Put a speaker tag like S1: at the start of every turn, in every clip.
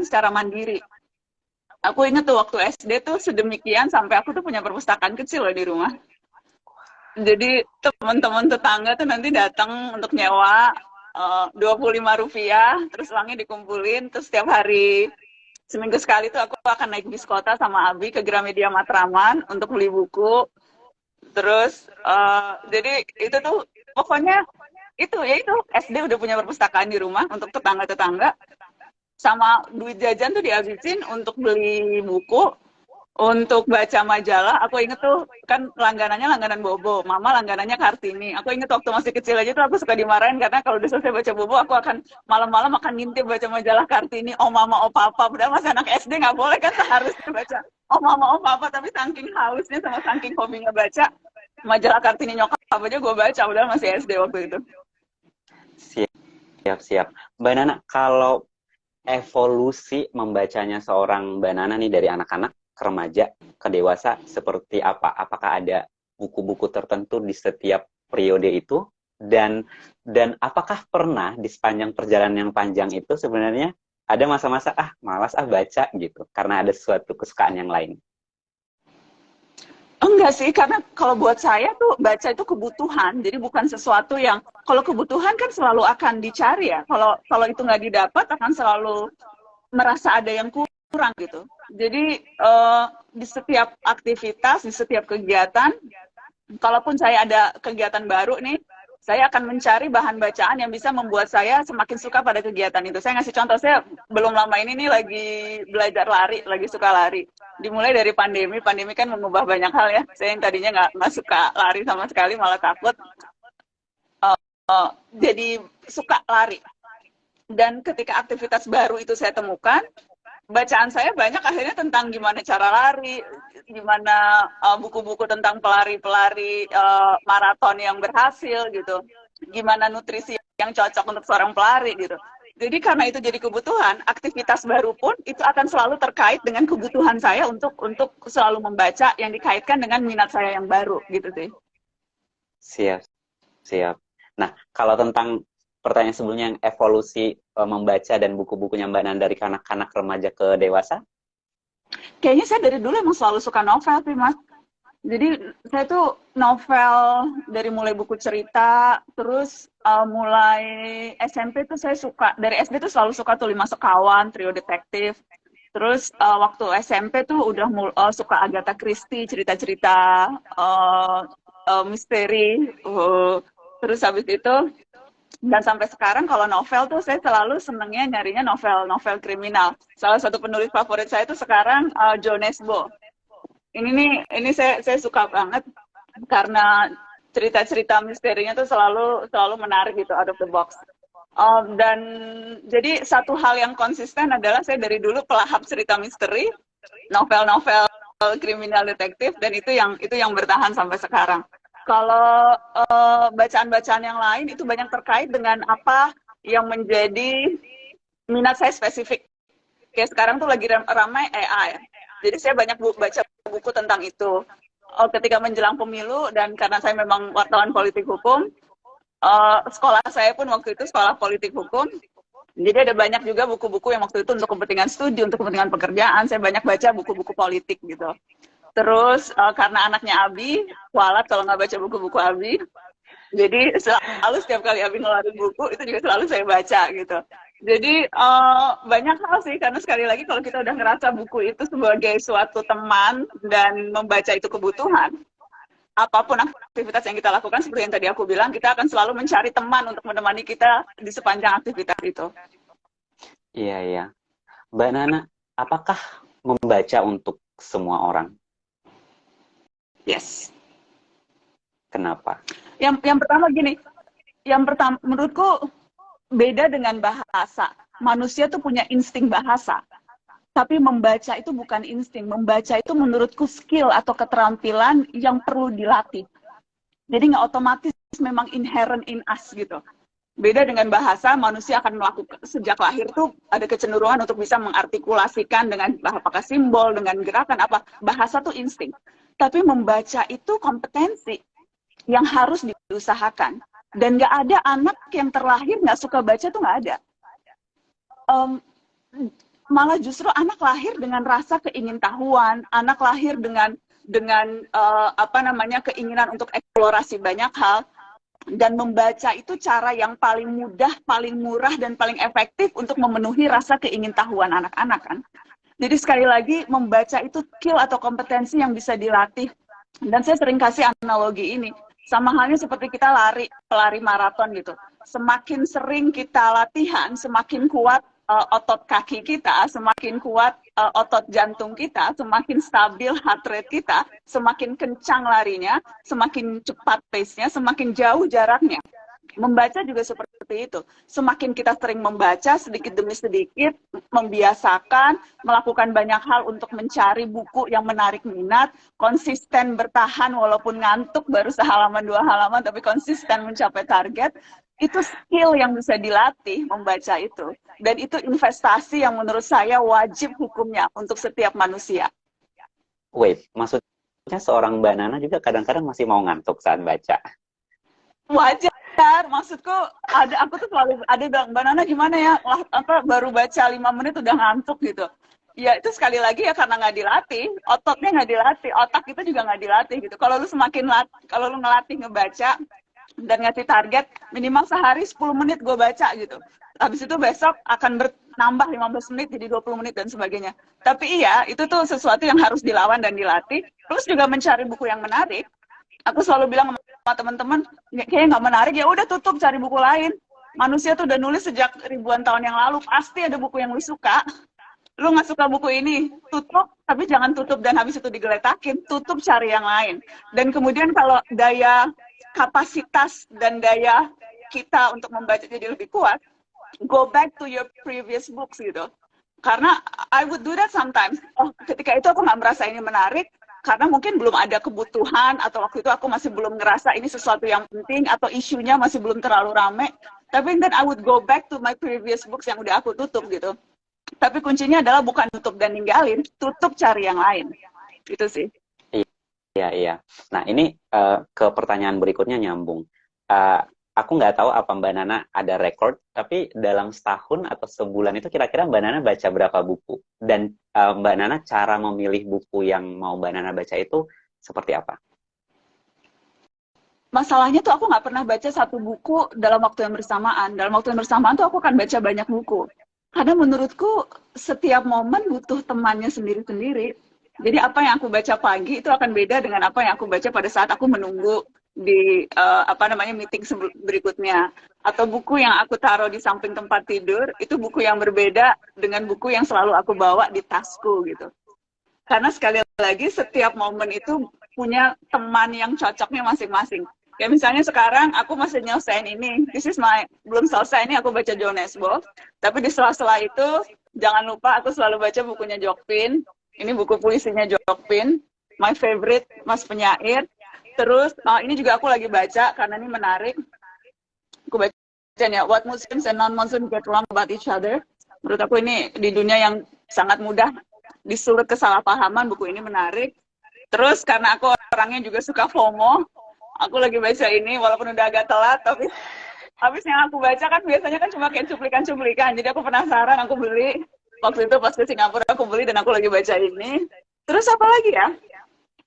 S1: secara mandiri. Aku inget tuh waktu SD tuh sedemikian sampai aku tuh punya perpustakaan kecil loh di rumah. Jadi teman-teman tetangga tuh nanti datang untuk nyewa Rp25, terus uangnya dikumpulin, terus setiap hari seminggu sekali tuh aku akan naik bis kota sama Abi ke Gramedia Matraman untuk beli buku. Terus jadi itu tuh pokoknya itu ya itu SD udah punya perpustakaan di rumah untuk tetangga-tetangga, sama duit jajan tuh dihabisin untuk beli buku, untuk baca majalah. Aku inget tuh kan langganannya langganan Bobo, mama langganannya Kartini. Aku inget waktu masih kecil aja tuh aku suka dimarahin karena kalau udah selesai baca Bobo aku akan malam-malam akan ngintip baca majalah Kartini, oh mama oh papa. Padahal masih anak SD nggak boleh kan, harus baca oh mama oh papa, tapi saking hausnya sama saking hobinya baca majalah Kartini nyokap aja gue baca, padahal masih SD waktu itu.
S2: Siap. Mbak Nana, kalau evolusi membacanya seorang Mbak Nana nih dari anak-anak ke remaja ke dewasa seperti apa? Apakah ada buku-buku tertentu di setiap periode itu? Dan apakah pernah di sepanjang perjalanan yang panjang itu sebenarnya ada masa-masa malas baca gitu karena ada suatu kesukaan yang lain?
S1: Enggak sih, karena kalau buat saya tuh baca itu kebutuhan, jadi bukan sesuatu yang, kalau kebutuhan kan selalu akan dicari ya. Kalau itu nggak didapat akan selalu merasa ada yang kurang gitu. Jadi di setiap aktivitas, di setiap kegiatan, kalaupun saya ada kegiatan baru nih, saya akan mencari bahan bacaan yang bisa membuat saya semakin suka pada kegiatan itu. Saya ngasih contoh, saya belum lama ini nih lagi belajar lari, lagi suka lari. Dimulai dari pandemi kan mengubah banyak hal ya. Saya yang tadinya nggak suka lari sama sekali, malah takut. Jadi suka lari. Dan ketika aktivitas baru itu saya temukan, bacaan saya banyak akhirnya tentang gimana cara lari, gimana buku-buku tentang pelari-pelari maraton yang berhasil gitu, gimana nutrisi yang cocok untuk seorang pelari gitu. Jadi karena itu jadi kebutuhan, aktivitas baru pun itu akan selalu terkait dengan kebutuhan saya untuk selalu membaca yang dikaitkan dengan minat saya yang baru gitu sih.
S2: Siap. Nah, kalau tentang pertanyaan sebelumnya yang evolusi membaca dan buku-bukunya Mbak Nana dari kanak-kanak remaja ke dewasa?
S1: Kayaknya saya dari dulu emang selalu suka novel sih, Mas. Jadi saya tuh novel dari mulai buku cerita, terus mulai SMP tuh saya suka, dari SD tuh selalu suka tuh Lima Sekawan, Trio Detektif. Terus waktu SMP tuh udah suka Agatha Christie, cerita-cerita misteri. Terus habis itu, dan sampai sekarang kalau novel tuh saya selalu senengnya nyarinya novel-novel kriminal. Salah satu penulis favorit saya tuh sekarang Jo Nesbo. Ini saya suka banget karena cerita-cerita misterinya tuh selalu menarik gitu, out of the box. Dan jadi satu hal yang konsisten adalah saya dari dulu pelahap cerita misteri, novel-novel kriminal detektif, dan itu yang bertahan sampai sekarang. Kalau bacaan-bacaan yang lain itu banyak terkait dengan apa yang menjadi minat saya spesifik. Kayak sekarang tuh lagi ramai AI. Jadi saya banyak baca buku tentang itu. Ketika menjelang pemilu, dan karena saya memang wartawan politik hukum, sekolah saya pun waktu itu sekolah politik hukum. Jadi ada banyak juga buku-buku yang waktu itu untuk kepentingan studi, untuk kepentingan pekerjaan. Saya banyak baca buku-buku politik gitu. Terus karena anaknya Abi, kualat kalau nggak baca buku-buku Abi. Jadi selalu setiap kali Abi ngeluarin buku, itu juga selalu saya baca gitu. Jadi banyak hal sih, karena sekali lagi kalau kita udah ngerasa buku itu sebagai suatu teman dan membaca itu kebutuhan, apapun aktivitas yang kita lakukan, seperti yang tadi aku bilang, kita akan selalu mencari teman untuk menemani kita di sepanjang aktivitas itu.
S2: Iya. Mbak Nana, apakah membaca untuk semua orang?
S1: Yes.
S2: Kenapa?
S1: Yang pertama gini, menurutku beda dengan bahasa. Manusia tuh punya insting bahasa. Tapi membaca itu bukan insting. Membaca itu menurutku skill atau keterampilan yang perlu dilatih. Jadi nggak otomatis memang inherent in us gitu. Beda dengan bahasa, manusia akan melakukan, sejak lahir tuh ada kecenderungan untuk bisa mengartikulasikan dengan apakah simbol, dengan gerakan, apa. Bahasa tuh insting. Tapi membaca itu kompetensi yang harus diusahakan. Dan nggak ada anak yang terlahir nggak suka baca tuh nggak ada. malah justru anak lahir dengan rasa keingintahuan, anak lahir dengan apa namanya, keinginan untuk eksplorasi banyak hal. Dan membaca itu cara yang paling mudah, paling murah, dan paling efektif untuk memenuhi rasa keingintahuan anak-anak kan. Jadi sekali lagi, membaca itu skill atau kompetensi yang bisa dilatih. Dan saya sering kasih analogi ini. Sama halnya seperti kita pelari maraton gitu. Semakin sering kita latihan, semakin kuat otot kaki kita, semakin kuat otot jantung kita, semakin stabil heart rate kita, semakin kencang larinya, semakin cepat pace-nya, semakin jauh jaraknya. Membaca juga seperti itu. Semakin kita sering membaca, sedikit demi sedikit, membiasakan, melakukan banyak hal untuk mencari buku yang menarik minat, konsisten bertahan walaupun ngantuk baru sehalaman 2 halaman, tapi konsisten mencapai target, itu skill yang bisa dilatih membaca itu. Dan itu investasi yang menurut saya wajib hukumnya untuk setiap manusia.
S2: Wait, maksudnya seorang Mbak Nana juga kadang-kadang masih mau ngantuk saat baca?
S1: Wajar, maksudku aku tuh selalu ada bilang, Mbak Nana gimana ya, baru baca 5 menit udah ngantuk gitu. Ya itu sekali lagi ya karena nggak dilatih, ototnya nggak dilatih, otak kita juga nggak dilatih gitu. Kalau lu ngelatih ngebaca dan ngasih target minimal sehari 10 menit gue baca gitu. Habis itu besok akan bertambah 15 menit jadi 20 menit dan sebagainya. Tapi iya, itu tuh sesuatu yang harus dilawan dan dilatih. Plus juga mencari buku yang menarik. Aku selalu bilang sama teman-teman, kayaknya nggak menarik, ya udah tutup, cari buku lain. Manusia tuh udah nulis sejak ribuan tahun yang lalu, pasti ada buku yang lu suka. Lu nggak suka buku ini, tutup, tapi jangan tutup dan habis itu digeletakin, tutup, cari yang lain. Dan kemudian kalau daya kapasitas dan daya kita untuk membaca jadi lebih kuat, go back to your previous books gitu. Karena I would do that sometimes. Oh, ketika itu aku nggak merasa ini menarik, karena mungkin belum ada kebutuhan, atau waktu itu aku masih belum ngerasa ini sesuatu yang penting, atau isunya masih belum terlalu rame. Tapi then I would go back to my previous books yang udah aku tutup gitu. Tapi kuncinya adalah bukan tutup dan ninggalin, tutup cari yang lain. Itu sih.
S2: Iya, iya. Nah, ini ke pertanyaan berikutnya nyambung. Aku nggak tahu apa Mbak Nana ada record, tapi dalam setahun atau sebulan itu kira-kira Mbak Nana baca berapa buku? Dan Mbak Nana cara memilih buku yang mau Mbak Nana baca itu seperti apa?
S1: Masalahnya tuh aku nggak pernah baca satu buku dalam waktu yang bersamaan. Dalam waktu yang bersamaan tuh aku akan baca banyak buku. Karena menurutku setiap momen butuh temannya sendiri-sendiri. Jadi apa yang aku baca pagi itu akan beda dengan apa yang aku baca pada saat aku menunggu di meeting berikutnya. Atau buku yang aku taruh di samping tempat tidur itu buku yang berbeda dengan buku yang selalu aku bawa di tasku gitu. Karena sekali lagi setiap momen itu punya teman yang cocoknya masing-masing. Ya misalnya sekarang aku masih nyelesain ini, belum selesai ini aku baca John Nesbo. Tapi di sela-sela itu jangan lupa aku selalu baca bukunya Jokpin. Ini buku puisinya Jokpin, my favorite, Mas Penyair. Terus ini juga aku lagi baca karena ini menarik. Aku baca ya What Muslims and Non-Muslims Get Wrong About Each Other. Menurut aku ini di dunia yang sangat mudah disulut kesalahpahaman, buku ini menarik. Terus karena aku orangnya juga suka FOMO, aku lagi baca ini walaupun udah agak telat, tapi habis yang aku baca kan biasanya kan cuma kayak cuplikan-cuplikan. Jadi aku penasaran, aku beli. Waktu itu pas ke Singapura aku beli dan aku lagi baca ini. Terus apa lagi ya?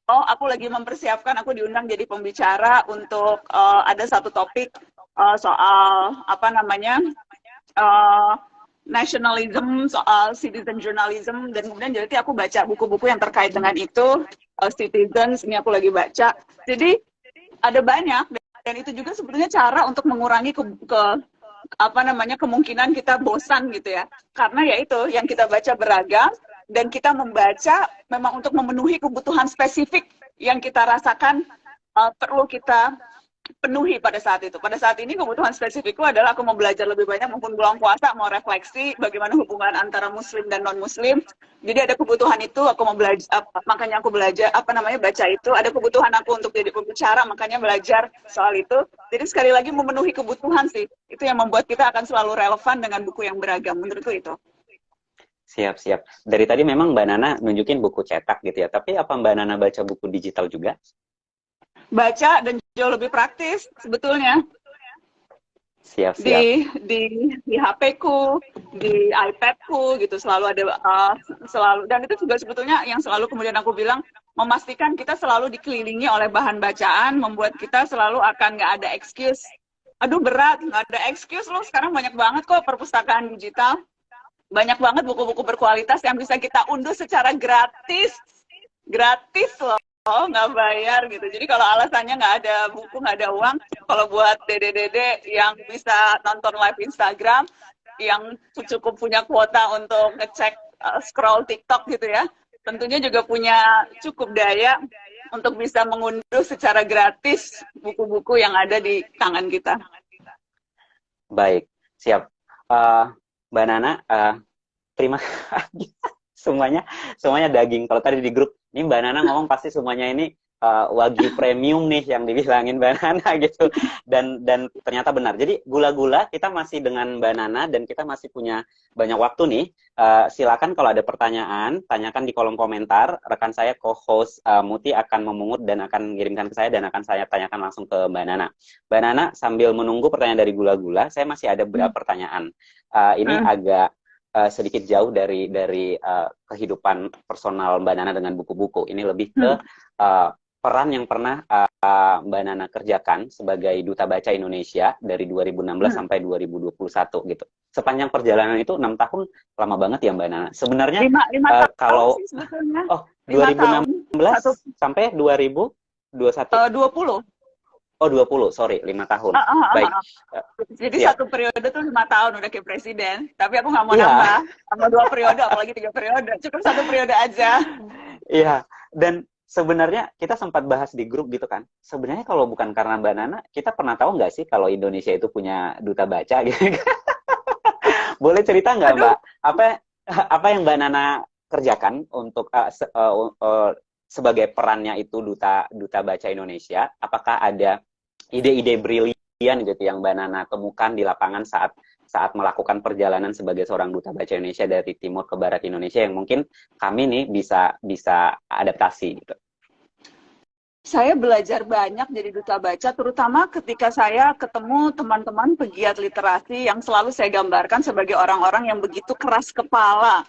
S1: Oh, aku lagi mempersiapkan, aku diundang jadi pembicara untuk ada satu topik soal nationalism, soal citizen journalism, dan kemudian jadi aku baca buku-buku yang terkait dengan itu, Citizens, ini aku lagi baca. Jadi ada banyak, dan itu juga sebetulnya cara untuk mengurangi kemungkinan kita bosan gitu ya. Karena ya itu, yang kita baca beragam, dan kita membaca memang untuk memenuhi kebutuhan spesifik yang kita rasakan perlu kita penuhi pada saat itu. Pada saat ini kebutuhan spesifikku adalah aku mau belajar lebih banyak, maupun bulan puasa mau refleksi bagaimana hubungan antara muslim dan non muslim. Jadi ada kebutuhan itu, aku mau belajar, makanya aku belajar baca itu. Ada kebutuhan aku untuk jadi pembicara, makanya belajar soal itu. Jadi sekali lagi memenuhi kebutuhan sih, itu yang membuat kita akan selalu relevan dengan buku yang beragam, menurutku itu.
S2: Siap, siap. Dari tadi memang Mbak Nana nunjukin buku cetak gitu ya, tapi apa Mbak Nana baca buku digital juga?
S1: Baca, dan jauh lebih praktis sebetulnya.
S2: Siap-siap.
S1: di HP-ku, di iPad-ku gitu selalu ada selalu, dan itu juga sebetulnya yang selalu kemudian aku bilang memastikan kita selalu dikelilingi oleh bahan bacaan, membuat kita selalu akan nggak ada excuse. Aduh berat, nggak ada excuse loh, sekarang banyak banget kok perpustakaan digital, banyak banget buku-buku berkualitas yang bisa kita unduh secara gratis, gratis loh, nggak bayar gitu. Jadi kalau alasannya nggak ada buku, nggak ada uang, kalau buat dede-dede yang bisa nonton live Instagram, yang cukup punya kuota untuk ngecek scroll TikTok gitu ya, tentunya juga punya cukup daya untuk bisa mengunduh secara gratis buku-buku yang ada di tangan kita.
S2: Baik, siap. Mbak Nana, terima kasih. Semuanya daging. Kalau tadi di grup, ini Mbak Nana ngomong pasti semuanya ini wagyu premium nih yang dibilangin Mbak Nana gitu. Dan ternyata benar. Jadi gula-gula kita masih dengan Mbak Nana dan kita masih punya banyak waktu nih. Silakan kalau ada pertanyaan, tanyakan di kolom komentar. Rekan saya co-host Muti akan memungut dan akan mengirimkan ke saya dan akan saya tanyakan langsung ke Mbak Nana. Mbak Nana, sambil menunggu pertanyaan dari gula-gula, saya masih ada beberapa pertanyaan. Ini agak sedikit jauh dari kehidupan personal Mbak Nana dengan buku-buku. Ini lebih ke peran yang pernah Mbak Nana kerjakan sebagai Duta Baca Indonesia dari 2016 sampai 2021 gitu. Sepanjang perjalanan itu 6 tahun, lama banget ya Mbak Nana. Sebenarnya
S1: lima tahun
S2: kalau
S1: sih sebetulnya.
S2: 2016 sampai 2021.
S1: 20.
S2: Oh 20, sorry, 5 tahun. Baik.
S1: Jadi siap. Satu periode tuh 5 tahun udah kayak presiden. Tapi aku nggak mau nambah sama 2 periode, apalagi 3 periode. Cukup 1 periode aja.
S2: Iya. Dan sebenarnya kita sempat bahas di grup gitu kan. Sebenarnya kalau bukan karena Mbak Nana, kita pernah tahu nggak sih kalau Indonesia itu punya duta baca gitu? Boleh cerita nggak Mbak? Apa yang Mbak Nana kerjakan untuk sebagai perannya itu duta baca Indonesia? Apakah ada ide-ide brilian gitu yang Mbak Nana temukan di lapangan saat melakukan perjalanan sebagai seorang duta baca Indonesia dari timur ke barat Indonesia yang mungkin kami nih bisa adaptasi gitu.
S1: Saya belajar banyak jadi duta baca, terutama ketika saya ketemu teman-teman pegiat literasi yang selalu saya gambarkan sebagai orang-orang yang begitu keras kepala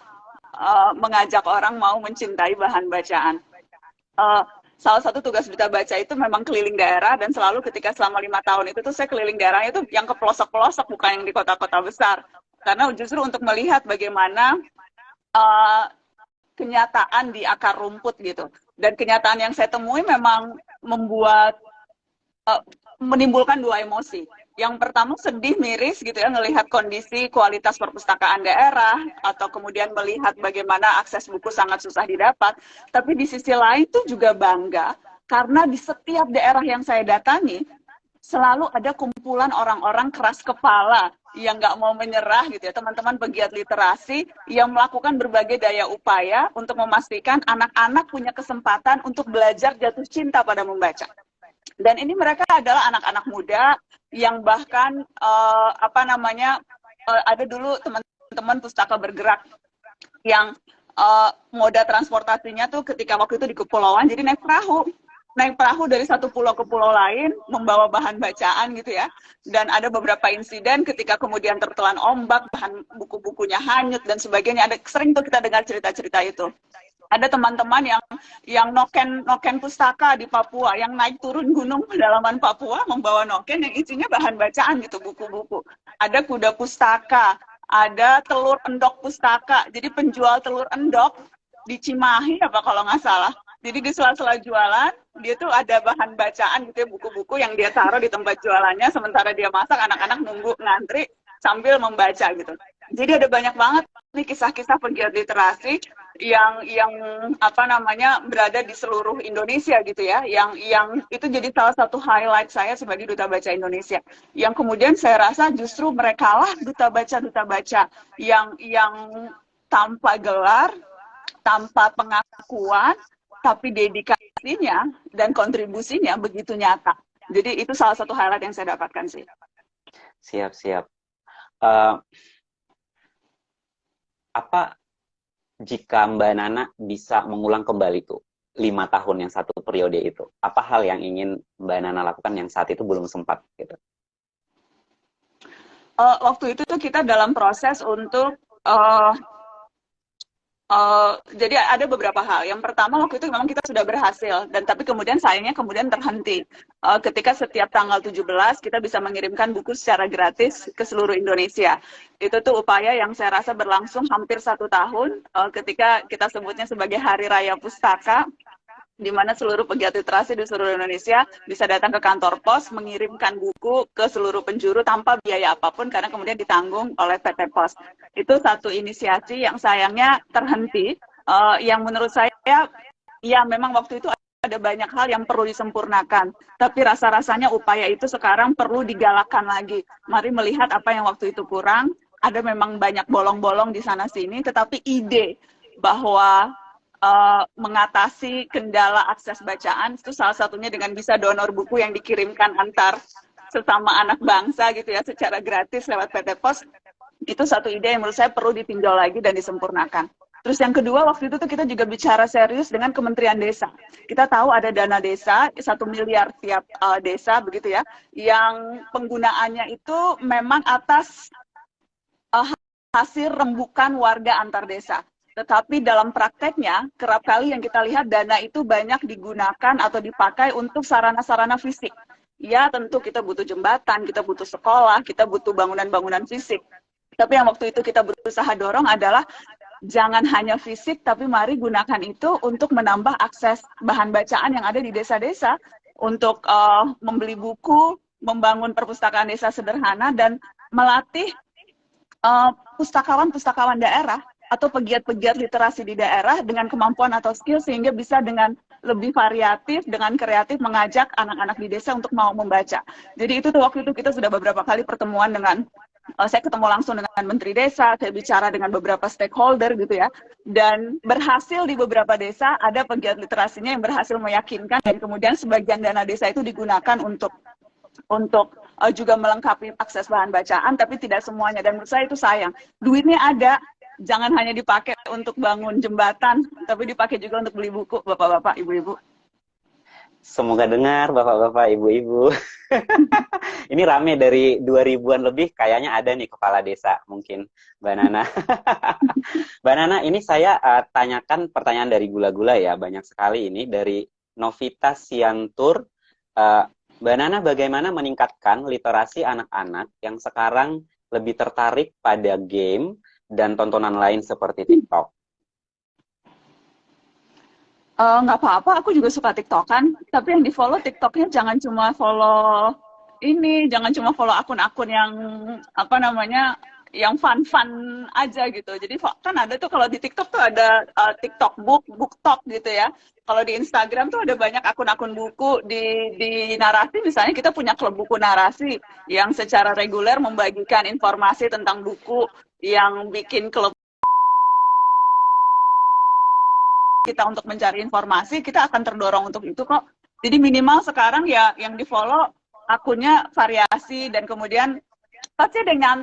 S1: mengajak orang mau mencintai bahan bacaan. Salah satu tugas duta baca itu memang keliling daerah, dan selalu ketika selama 5 tahun itu tuh saya keliling daerah itu yang ke pelosok-pelosok, bukan yang di kota-kota besar, karena justru untuk melihat bagaimana kenyataan di akar rumput gitu. Dan kenyataan yang saya temui memang menimbulkan 2 emosi. Yang pertama sedih, miris gitu ya, ngelihat kondisi kualitas perpustakaan daerah, atau kemudian melihat bagaimana akses buku sangat susah didapat. Tapi di sisi lain tuh juga bangga, karena di setiap daerah yang saya datangi, selalu ada kumpulan orang-orang keras kepala yang nggak mau menyerah gitu ya, teman-teman pegiat literasi yang melakukan berbagai daya upaya untuk memastikan anak-anak punya kesempatan untuk belajar jatuh cinta pada membaca. Dan ini mereka adalah anak-anak muda yang bahkan ada dulu teman-teman pustaka bergerak yang moda transportasinya tuh ketika waktu itu di kepulauan, jadi naik perahu dari satu pulau ke pulau lain membawa bahan bacaan gitu ya. Dan ada beberapa insiden ketika kemudian tertelan ombak, bahan buku-bukunya hanyut dan sebagainya. Ada sering tuh kita dengar cerita-cerita itu. Ada teman-teman yang noken pustaka di Papua, yang naik turun gunung pedalaman Papua membawa noken yang isinya bahan bacaan gitu, buku-buku. Ada kuda pustaka, ada telur endok pustaka. Jadi penjual telur endok di Cimahi apa kalau nggak salah. Jadi di sela-sela jualan, dia tuh ada bahan bacaan gitu ya, buku-buku yang dia taruh di tempat jualannya, sementara dia masak, anak-anak nunggu ngantri sambil membaca gitu. Jadi ada banyak banget nih kisah-kisah pegiat literasi yang berada di seluruh Indonesia gitu ya, yang itu jadi salah satu highlight saya sebagai duta baca Indonesia. Yang kemudian saya rasa justru merekalah duta baca yang tanpa gelar, tanpa pengakuan, tapi dedikasinya dan kontribusinya begitu nyata. Jadi itu salah satu highlight yang saya dapatkan sih.
S2: Siap. Apa jika Mbak Nana bisa mengulang kembali tuh 5 tahun yang satu periode itu, apa hal yang ingin Mbak Nana lakukan yang saat itu belum sempat gitu?
S1: Waktu itu tuh kita dalam proses untuk jadi ada beberapa hal. Yang pertama waktu itu memang kita sudah berhasil, dan tapi kemudian sayangnya kemudian terhenti. Ketika setiap tanggal 17 kita bisa mengirimkan buku secara gratis ke seluruh Indonesia. Itu tuh upaya yang saya rasa berlangsung hampir 1 tahun, ketika kita sebutnya sebagai Hari Raya Pustaka, di mana seluruh pegiat literasi di seluruh Indonesia bisa datang ke kantor pos, mengirimkan buku ke seluruh penjuru tanpa biaya apapun, karena kemudian ditanggung oleh PT Pos. Itu satu inisiasi yang sayangnya terhenti, yang menurut saya, ya memang waktu itu ada banyak hal yang perlu disempurnakan, tapi rasa-rasanya upaya itu sekarang perlu digalakkan lagi. Mari melihat apa yang waktu itu kurang, ada memang banyak bolong-bolong di sana-sini, tetapi ide bahwa mengatasi kendala akses bacaan itu salah satunya dengan bisa donor buku yang dikirimkan antar sesama anak bangsa gitu ya, secara gratis lewat PT Pos. Itu satu ide yang menurut saya perlu ditinjau lagi dan disempurnakan. Terus yang kedua, waktu itu tuh kita juga bicara serius dengan Kementerian Desa. Kita tahu ada dana desa 1 miliar tiap desa begitu ya, yang penggunaannya itu memang atas hasil rembukan warga antar desa. Tetapi dalam prakteknya, kerap kali yang kita lihat dana itu banyak digunakan atau dipakai untuk sarana-sarana fisik. Ya, tentu kita butuh jembatan, kita butuh sekolah, kita butuh bangunan-bangunan fisik. Tapi yang waktu itu kita berusaha dorong adalah jangan hanya fisik, tapi mari gunakan itu untuk menambah akses bahan bacaan yang ada di desa-desa, untuk membeli buku, membangun perpustakaan desa sederhana, dan melatih pustakawan-pustakawan daerah atau pegiat-pegiat literasi di daerah dengan kemampuan atau skill, sehingga bisa dengan lebih variatif, dengan kreatif mengajak anak-anak di desa untuk mau membaca. Jadi itu tuh waktu itu kita sudah beberapa kali pertemuan dengan, saya ketemu langsung dengan Menteri Desa, saya bicara dengan beberapa stakeholder gitu ya, dan berhasil di beberapa desa ada pegiat literasinya yang berhasil meyakinkan, dan kemudian sebagian dana desa itu digunakan untuk juga melengkapi akses bahan bacaan, tapi tidak semuanya. Dan menurut saya itu sayang. Duitnya ada, jangan hanya dipakai untuk bangun jembatan, tapi dipakai juga untuk beli buku, bapak-bapak, ibu-ibu.
S2: Semoga dengar, bapak-bapak, ibu-ibu. Ini rame dari 2000-an lebih, kayaknya ada nih kepala desa, mungkin, Mbak Nana. Mbak Nana, ini saya tanyakan pertanyaan dari Gula-Gula ya, banyak sekali ini, dari Novita Siantur. Mbak Nana, bagaimana meningkatkan literasi anak-anak yang sekarang lebih tertarik pada game dan tontonan lain seperti TikTok?
S1: Nggak apa-apa, aku juga suka TikTokan, tapi yang di-follow TikToknya jangan cuma follow akun-akun yang apa namanya, yang fun-fun aja gitu. Jadi kan ada tuh kalau di TikTok tuh ada TikTok book talk gitu ya. Kalau di Instagram tuh ada banyak akun-akun buku, di narasi misalnya kita punya klub buku narasi yang secara reguler membagikan informasi tentang buku, yang bikin klub kita untuk mencari informasi, kita akan terdorong untuk itu kok. Jadi minimal sekarang ya yang di-follow akunnya variasi, dan kemudian pasti ada yang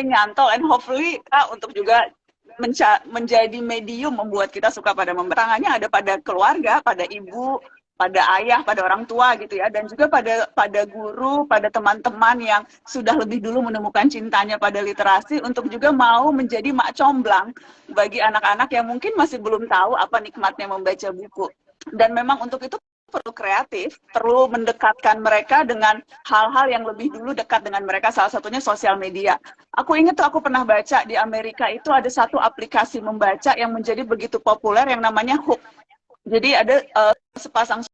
S1: nyantol, and hopefully untuk juga menjadi medium membuat kita suka pada tangannya ada pada keluarga, pada ibu, pada ayah, pada orang tua gitu ya, dan juga pada guru, pada teman-teman yang sudah lebih dulu menemukan cintanya pada literasi, untuk juga mau menjadi mak comblang bagi anak-anak yang mungkin masih belum tahu apa nikmatnya membaca buku. Dan memang untuk itu perlu kreatif, perlu mendekatkan mereka dengan hal-hal yang lebih dulu dekat dengan mereka, salah satunya sosial media. Aku ingat tuh, aku pernah baca di Amerika itu ada satu aplikasi membaca yang menjadi begitu populer yang namanya Hook. Jadi ada sepasang